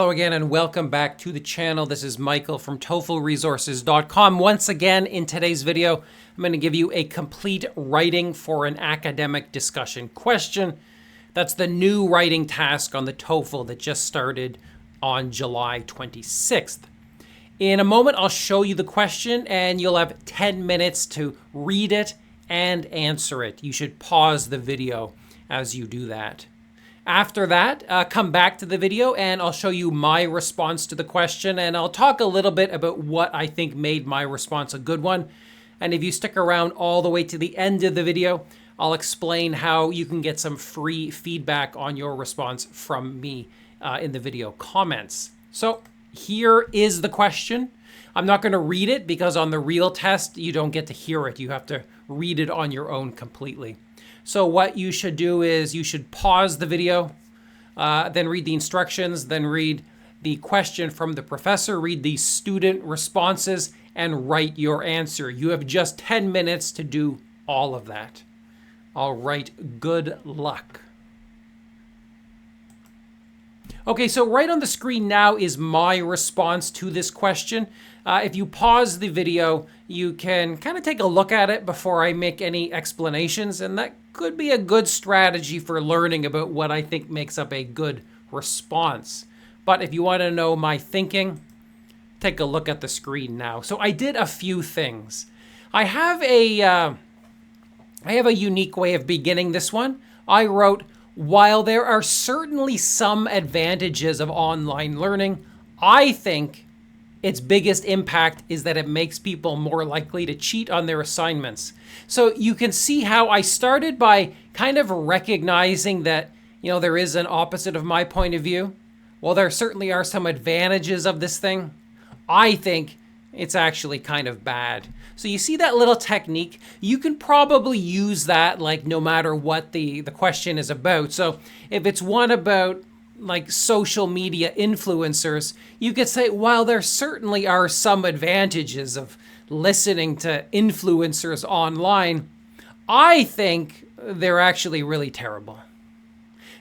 Hello again and welcome back to the channel. This is Michael from TOEFLresources.com. Once again, in today's video, I'm going to give you a complete writing for an academic discussion question. That's the new writing task on the TOEFL that just started on July 26th. In a moment, I'll show you the question and you'll have 10 minutes to read it and answer it. You should pause the video as you do that. After that, come back to the video and I'll show you my response to the question, and I'll talk a little bit about what I think made my response a good one. And if you stick around all the way to the end of the video, I'll explain how you can get some free feedback on your response from me in the video comments. So here is the question. I'm not going to read it because on the real test, you don't get to hear it. You have to read it on your own completely. So what you should do is you should pause the video, then read the instructions, then read the question from the professor, read the student responses, and write your answer. You have just 10 minutes to do all of that. All right, good luck. Okay, so right on the screen now is my response to this question. If you pause the video, you can kind of take a look at it before I make any explanations, and that could be a good strategy for learning about what I think makes up a good response. But if you want to know my thinking, take a look at the screen now. So I did a few things. I have a unique way of beginning this one. I wrote, while there are certainly some advantages of online learning, I think its biggest impact is that it makes people more likely to cheat on their assignments. So you can see how I started by kind of recognizing that, there is an opposite of my point of view. While there certainly are some advantages of this thing, I think it's actually kind of bad. So you see that little technique? You can probably use that no matter what the question is about. So if it's one about social media influencers, you could say, while there certainly are some advantages of listening to influencers online, I think they're actually really terrible.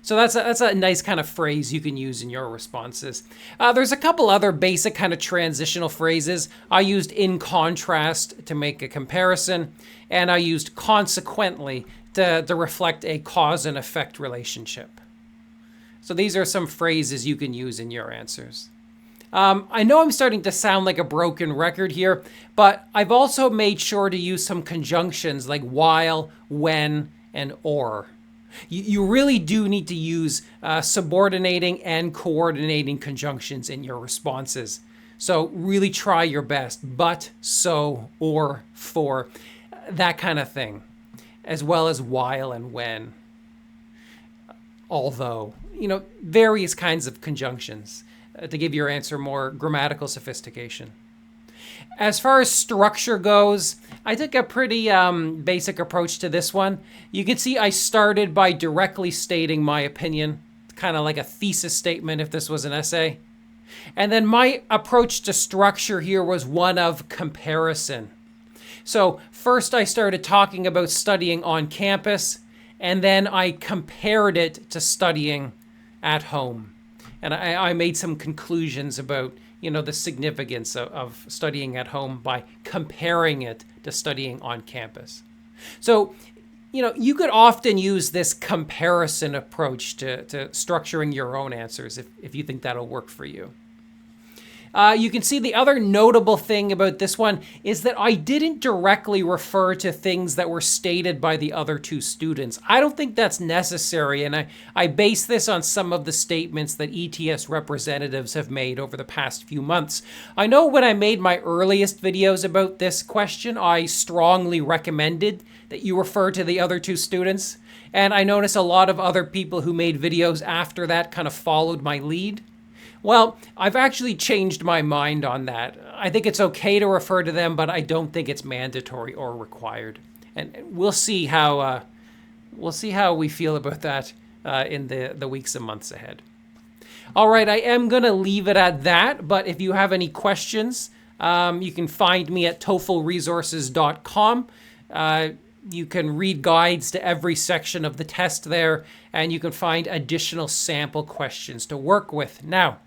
So that's a nice kind of phrase you can use in your responses. There's a couple other basic kind of transitional phrases. I used in contrast to make a comparison, and I used consequently to reflect a cause and effect relationship. So these are some phrases you can use in your answers. I know I'm starting to sound like a broken record here, but I've also made sure to use some conjunctions like while, when, and or. You really do need to use subordinating and coordinating conjunctions in your responses. So really try your best. But, so, or, for, that kind of thing, as well as while and when. Although, various kinds of conjunctions to give your answer more grammatical sophistication. As far as structure goes, I took a pretty basic approach to this one. You can see I started by directly stating my opinion, kind of like a thesis statement if this was an essay. And then my approach to structure here was one of comparison. So first I started talking about studying on campus, and then I compared it to studying at home. And I made some conclusions about, the significance of studying at home by comparing it to studying on campus. So, you could often use this comparison approach to structuring your own answers if you think that'll work for you. You can see the other notable thing about this one is that I didn't directly refer to things that were stated by the other two students. I don't think that's necessary, and I base this on some of the statements that ETS representatives have made over the past few months. I know when I made my earliest videos about this question, I strongly recommended that you refer to the other two students, and I noticed a lot of other people who made videos after that kind of followed my lead. Well, I've actually changed my mind on that. I think it's okay to refer to them, but I don't think it's mandatory or required. And we'll see how we feel about that in the weeks and months ahead. All right, I am going to leave it at that, but if you have any questions, you can find me at TOEFLresources.com. You can read guides to every section of the test there, and you can find additional sample questions to work with. Now,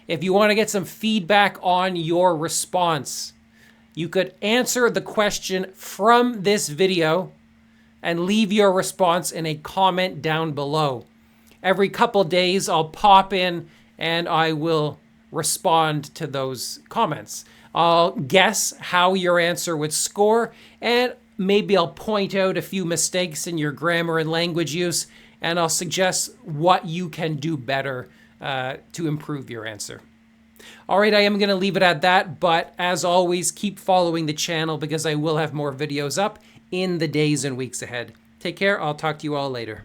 If you want to get some feedback on your response, you could answer the question from this video and leave your response in a comment down below. Every couple days, I'll pop in and I will respond to those comments. I'll guess how your answer would score, and maybe I'll point out a few mistakes in your grammar and language use, and I'll suggest what you can do better to improve your answer. All right, I am going to leave it at that, but as always, keep following the channel because I will have more videos up in the days and weeks ahead. Take care. I'll talk to you all later.